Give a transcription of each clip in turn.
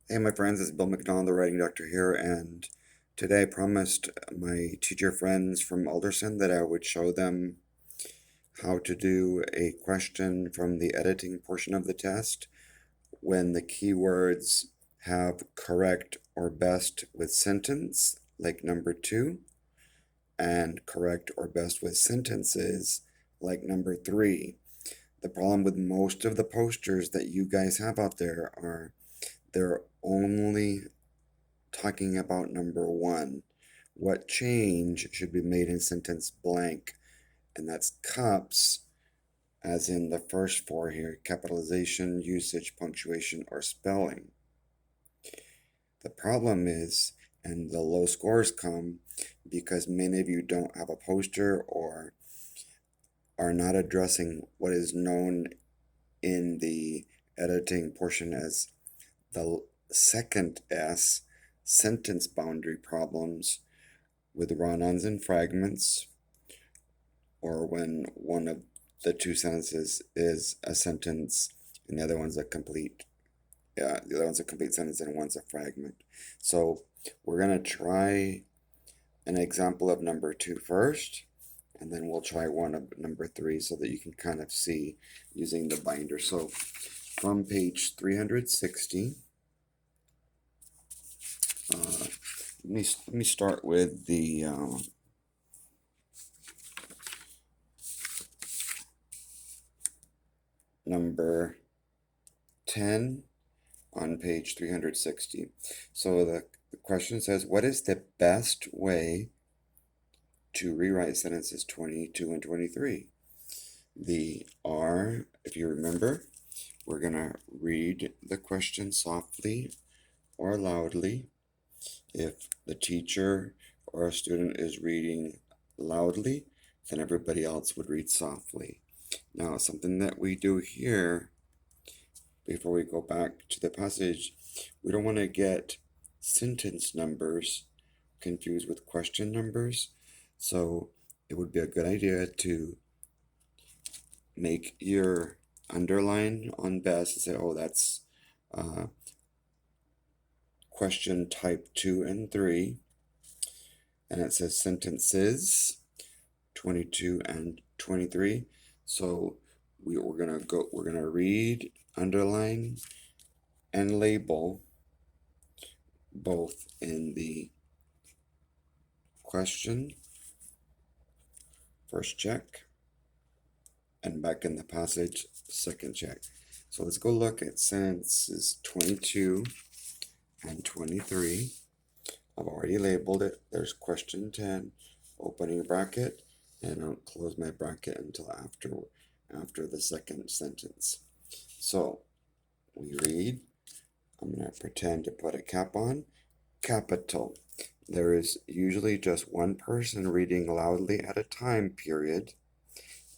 Hey my friends, it's Bill McDonald, the Writing Doctor here, and today I promised my teacher friends from Alderson that I would show them how to do a question from the editing portion of the test when the keywords have correct or best with sentence, like number 2, and correct or best with sentences, like number 3. The problem with most of the posters that you guys have out there are they're only talking about number 1. What change should be made in sentence blank? And that's CUPSS, as in the first 4 here, capitalization, usage, punctuation, or spelling. The problem is, and the low scores come because many of you don't have a poster or are not addressing what is known in the editing portion as the second S, sentence boundary problems, with run-ons and fragments, or when one of the two sentences is a sentence and the other one's a complete sentence and one's a fragment. So we're going to try an example of number 2 first, and then we'll try one of number 3 so that you can kind of see using the binder. So from page 360, let me start with the number 10 on page 360. So the question says, what is the best way to rewrite sentences 22 and 23? The R, if you remember, we're going to read the question softly or loudly. If the teacher or a student is reading loudly, then everybody else would read softly. Now, something that we do here, before we go back to the passage, we don't want to get sentence numbers confused with question numbers. So it would be a good idea to make your underline on best and say, oh, that's question type 2 and 3. And it says sentences 22 and 23. So we're gonna read, underline, and label both in the question, first check, and back in the passage, second check. So let's go look at sentences 22 and 23. I've already labeled it. There's question 10, opening bracket, and I don't close my bracket until after the second sentence. So we read, I'm going to pretend to put a cap on, capital. There is usually just one person reading loudly at a time, period.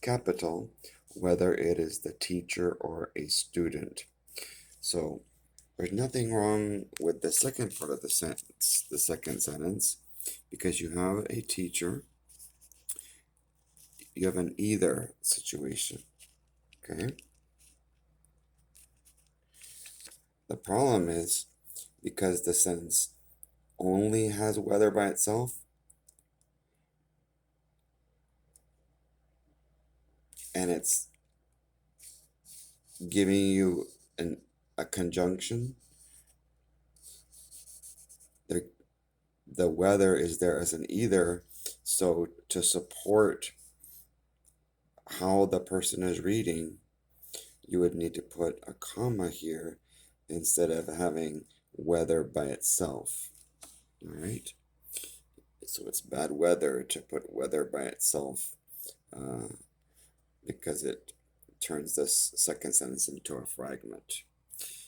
Capital, whether it is the teacher or a student. So there's nothing wrong with the second part of the sentence, the second sentence, because you have a teacher, you have an either situation, okay? The problem is, because the sentence only has whether by itself, and it's giving you a conjunction, the whether is there as an either, so to support how the person is reading, you would need to put a comma here instead of having whether by itself. All right, so it's bad weather to put whether by itself because it turns this second sentence into a fragment.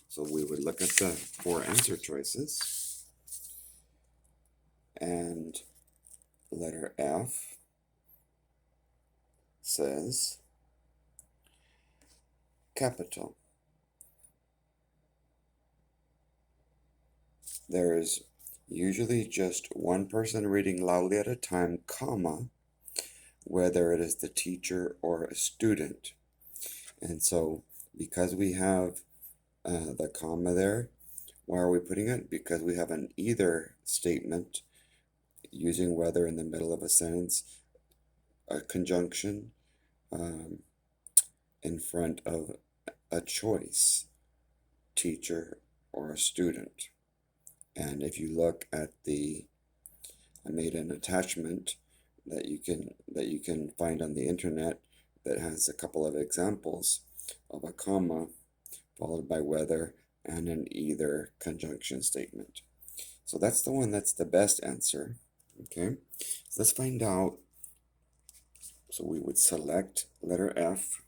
So we would look at the 4 answer choices, and letter F says capital. There is usually just one person reading loudly at a time, comma, whether it is the teacher or a student. And so because we have the comma there, Why are we putting it? Because we have an either statement using whether in the middle of a sentence, a conjunction in front of a choice, teacher or a student. And if you look at I made an attachment that you can find on the internet that has a couple of examples of a comma followed by whether and an either conjunction statement. So that's the one that's the best answer. Okay, so let's find out. So we would select letter F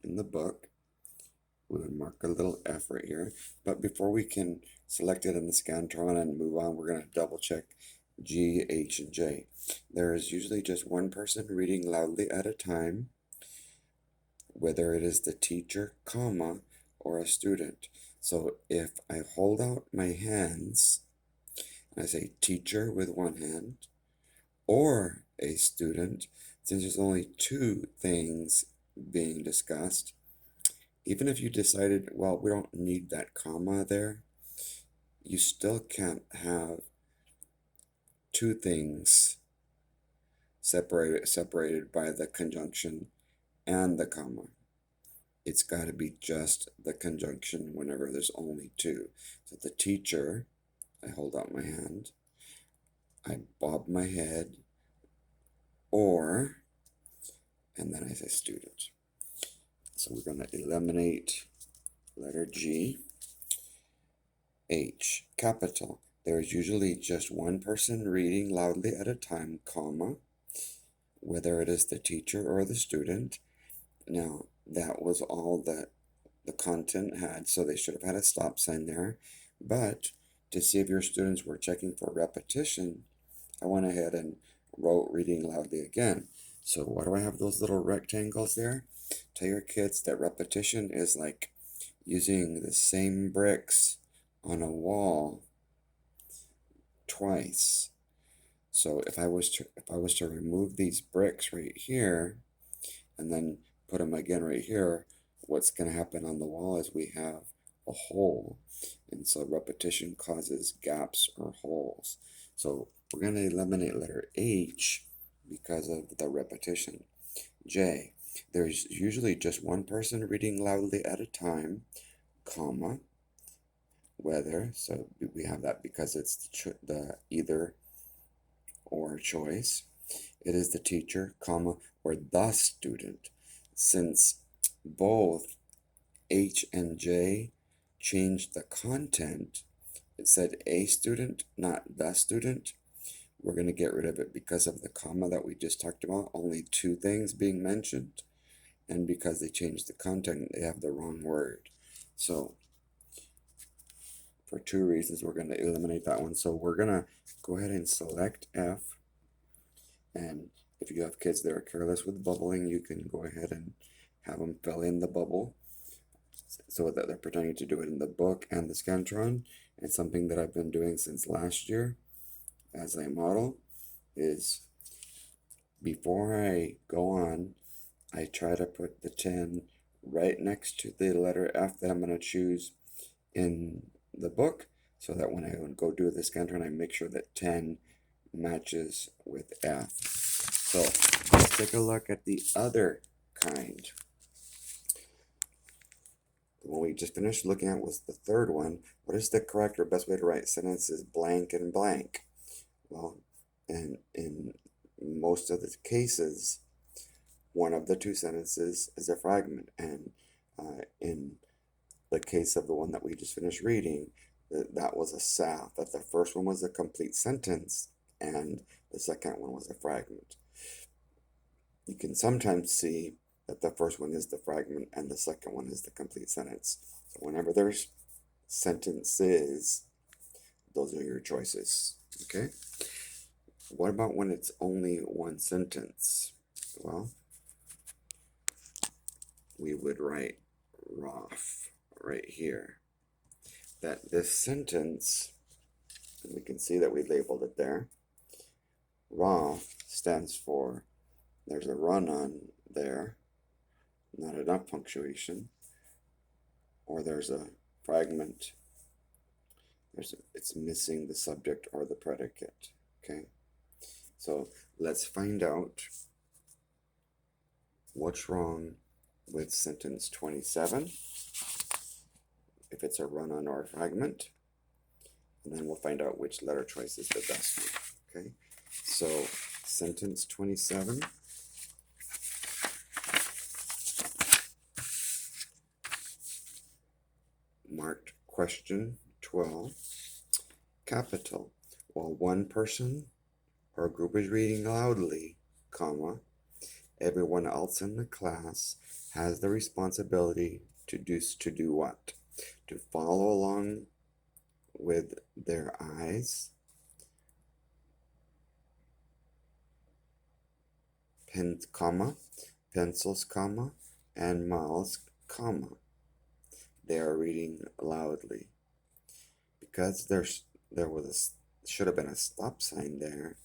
in the book. We would mark a little F right here. But before we can select it in the Scantron and move on, we're going to double check G, H, and J. There is usually just one person reading loudly at a time, whether it is the teacher, comma, or a student. So if I hold out my hands, and I say teacher with one hand, or a student, since there's only two things being discussed, even if you decided, well, we don't need that comma there, you still can't have two things separated by the conjunction and the comma. It's got to be just the conjunction whenever there's only two. So the teacher, I hold out my hand, I bob my head, or, and then I say student. So we're going to eliminate letter G. H, capital. There is usually just one person reading loudly at a time, comma, whether it is the teacher or the student. Now, that was all that the content had, so they should have had a stop sign there. But to see if your students were checking for repetition, I went ahead and wrote reading loudly again. So why do I have those little rectangles there? Tell your kids that repetition is like using the same bricks on a wall twice. So if I was to remove these bricks right here and then put them again right here, what's going to happen on the wall is we have a hole, and so repetition causes gaps or holes. So we're going to eliminate letter H because of the repetition. J, there's usually just one person reading loudly at a time, comma, whether, so we have that because it's the either or choice. It is the teacher, comma, or the student. Since both H and J changed the content, it said a student, not the student, we're going to get rid of it because of the comma that we just talked about, only two things being mentioned, and because they changed the content, they have the wrong word. So for two reasons, we're going to eliminate that one. So we're going to go ahead and select F. And if you have kids that are careless with bubbling, you can go ahead and have them fill in the bubble so that they're pretending to do it in the book and the Scantron. And something that I've been doing since last year as a model is before I go on, I try to put the 10 right next to the letter F that I'm going to choose in the book, so that when I go do the Scantron, I make sure that 10 matches with F. So let's take a look at the other kind. The one we just finished looking at was the third one. What is the correct or best way to write sentences blank and blank? Well, in most of the cases, one of the two sentences is a fragment, and in the case of the one that we just finished reading, that was a SAF, that the first one was a complete sentence and the second one was a fragment. You can sometimes see that the first one is the fragment and the second one is the complete sentence. So whenever there's sentences, those are your choices. Okay? What about when it's only one sentence? Well, we would write ROF right here. That this sentence, and we can see that we labeled it there, ROF stands for, there's a run-on there, not enough punctuation, or there's a fragment It's missing the subject or the predicate. Okay, so let's find out what's wrong with sentence 27, if it's a run-on or a fragment, and then we'll find out which letter choice is the best one. Okay, so sentence 27, marked question 12, capital, while one person or group is reading loudly, comma, everyone else in the class has the responsibility to do what? To follow along with their eyes, pens, comma, pencils, comma, and mouths, comma. They are reading loudly. Because should have been a stop sign there,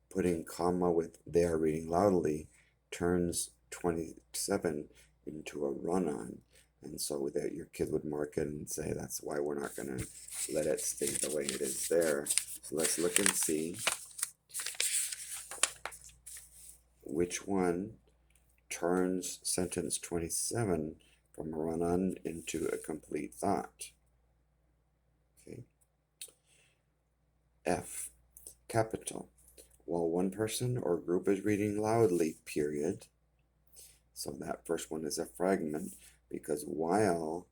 putting comma with they are reading loudly turns 27 into a run-on. And so that your kids would mark it and say, that's why we're not going to let it stay the way it is there. So let's look and see which one turns sentence 27 from a run-on into a complete thought. Okay. F, capital. While one person or group is reading loudly, period. So that first one is a fragment, because while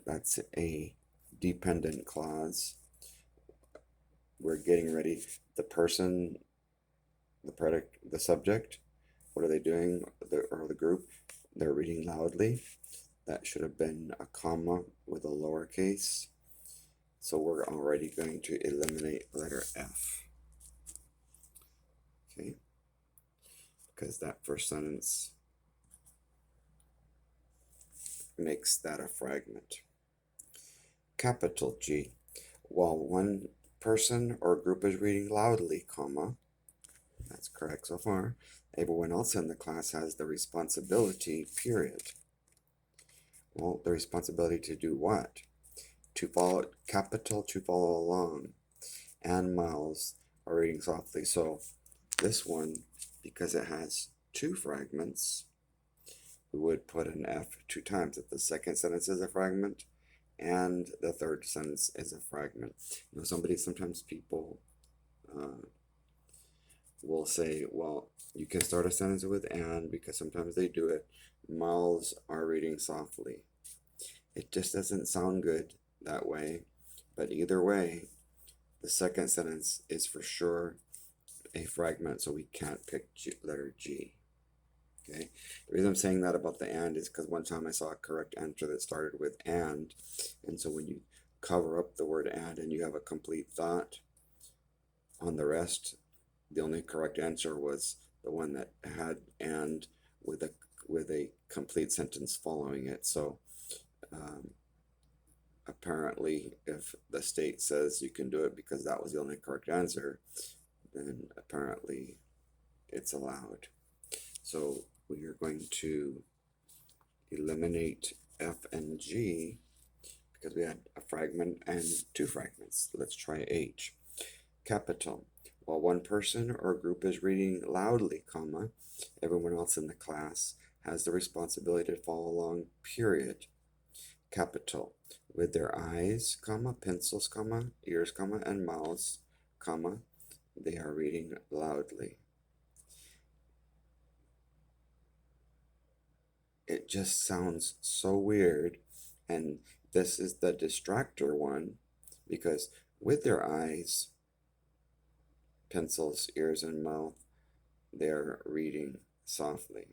that's a dependent clause, we're getting ready. The person, the predicate, the subject, what are they doing? Or the group, they're reading loudly. That should have been a comma with a lowercase. So we're already going to eliminate letter F. Okay, because that first sentence makes that a fragment. Capital G, while one person or group is reading loudly, comma, that's correct so far, everyone else in the class has the responsibility, period. Well, the responsibility to do what? To follow, capital, to follow along, and mouths are reading softly. So this one, because it has two fragments, we would put an F 2 times. If the second sentence is a fragment and the third sentence is a fragment. You know, sometimes people will say, well, you can start a sentence with and, because sometimes they do it, mouths are reading softly. It just doesn't sound good that way, but either way, the second sentence is for sure a fragment, so we can't pick letter G. Okay, the reason I'm saying that about the and is because one time I saw a correct answer that started with and so when you cover up the word and you have a complete thought on the rest, the only correct answer was the one that had and with a complete sentence following it. So apparently, if the state says you can do it because that was the only correct answer, then apparently it's allowed. So we are going to eliminate F and G because we had a fragment and two fragments. Let's try H. Capital. While one person or group is reading loudly, comma, everyone else in the class has the responsibility to follow along, period. Capital. With their eyes, comma, pencils, comma, ears, comma, and mouths, comma, they are reading loudly. It just sounds so weird, and this is the distractor one, because with their eyes, pencils, ears, and mouth, they're reading softly.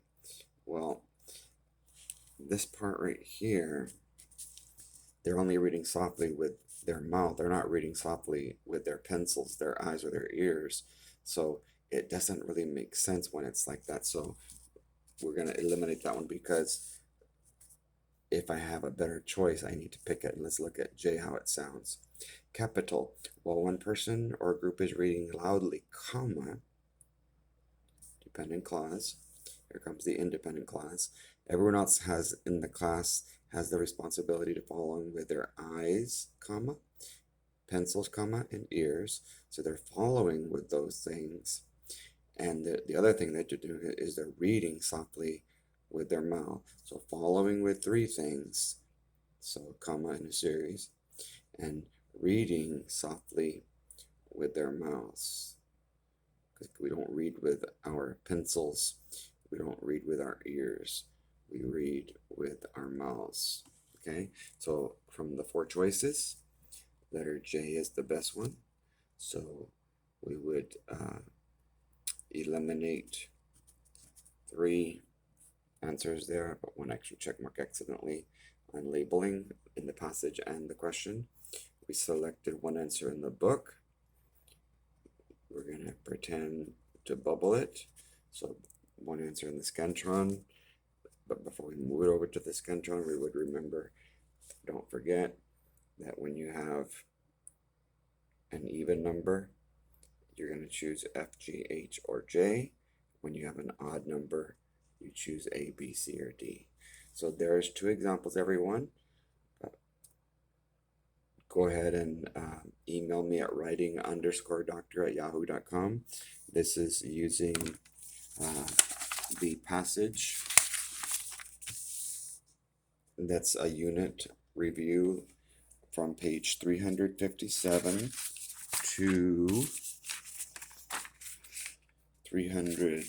Well, this part right here, they're only reading softly with their mouth. They're not reading softly with their pencils, their eyes, or their ears. So it doesn't really make sense when it's like that. So we're going to eliminate that one, because if I have a better choice, I need to pick it. And let's look at J, how it sounds. Capital. While one person or group is reading loudly, comma, dependent clause. Here comes the independent clause. Everyone else in the class has the responsibility to follow along with their eyes, comma, pencils, comma, and ears. So they're following with those things. And the other thing that they're doing is they're reading softly with their mouth. So following with three things, so comma in a series, and reading softly with their mouths. Because we don't read with our pencils, we don't read with our ears, we read with our mouths. Okay, so from the four choices, letter J is the best one. So we would eliminate 3 answers there, but 1 extra check mark accidentally on labeling in the passage and the question. We selected 1 answer in the book. We're going to pretend to bubble it. So 1 answer in the Scantron. But before we move it over to the Scantron, we would remember, don't forget that when you have an even number, you're going to choose F, G, H, or J. When you have an odd number, you choose A, B, C, or D. So there's 2 examples, everyone. Go ahead and email me at writing_doctor@yahoo.com. This is using the passage. That's a unit review from page 357 to 300.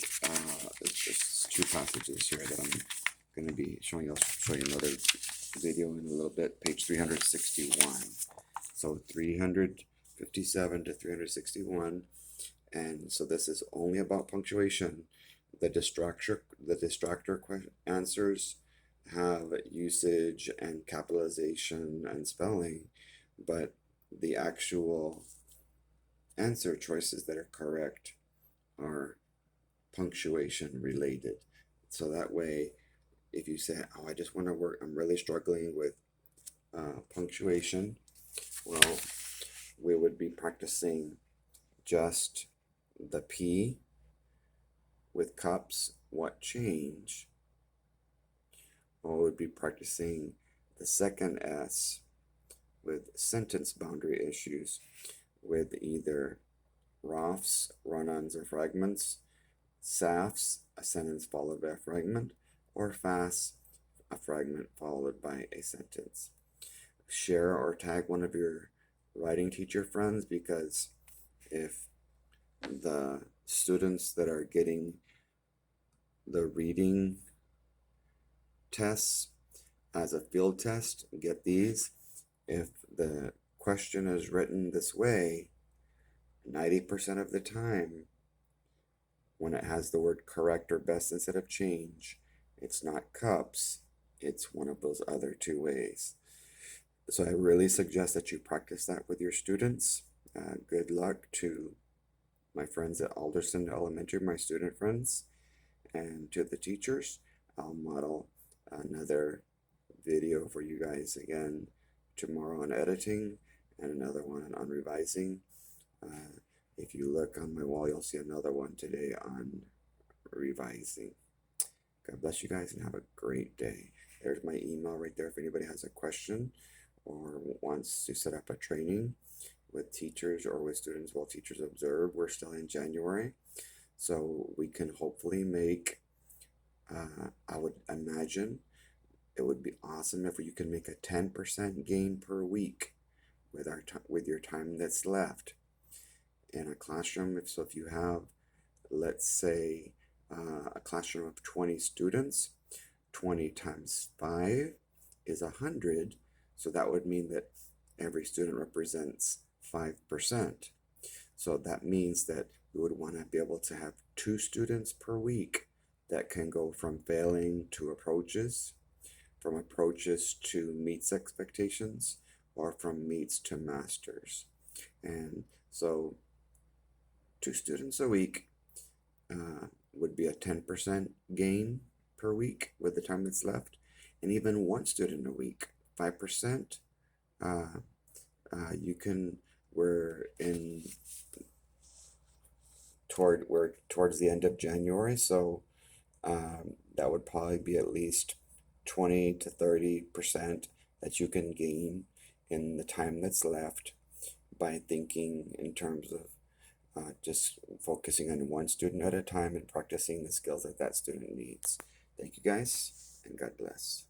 There's 2 passages here that I'm going to be showing you. I'll show you another video in a little bit. Page 361. So 357 to 361, and so this is only about punctuation. The distractor answers have usage and capitalization and spelling, but the actual answer choices that are correct are punctuation related. So that way, if you say, oh, I just want to work, I'm really struggling with punctuation, well, we would be practicing just the P with CUPSS, change, or we would be practicing the second S with sentence boundary issues with either ROFs, run-ons, or fragments, SAFs, a sentence followed by a fragment, or FAS, a fragment followed by a sentence. Share or tag one of your writing teacher friends, because if the students that are getting the reading tests as a field test get these, if the question is written this way, 90% of the time, when it has the word correct or best instead of change, it's not CUPSS, it's one of those other 2 ways. So I really suggest that you practice that with your students. Good luck to my friends at Alderson Elementary, my student friends, and to the teachers. I'll model another video for you guys again tomorrow on editing, and another one on revising. If you look on my wall, you'll see another one today on revising. God bless you guys and have a great day. There's my email right there if anybody has a question or wants to set up a training with teachers or with students while teachers observe. We're still in January, so we can hopefully make, I would imagine it would be awesome if you can make a 10% gain per week with your time that's left in a classroom. If you have, let's say, a classroom of 20 students, 20 times 5 is 100. So that would mean that every student represents 5%. So that means that we would want to be able to have 2 students per week that can go from failing to approaches, from approaches to meets expectations, or from meets to masters. And so 2 students a week would be a 10% gain per week with the time that's left. And even 1 student a week, 5%, we're towards the end of January, so that would probably be at least 20 to 30% that you can gain in the time that's left by thinking in terms of just focusing on one student at a time and practicing the skills that that student needs. Thank you guys, and God bless.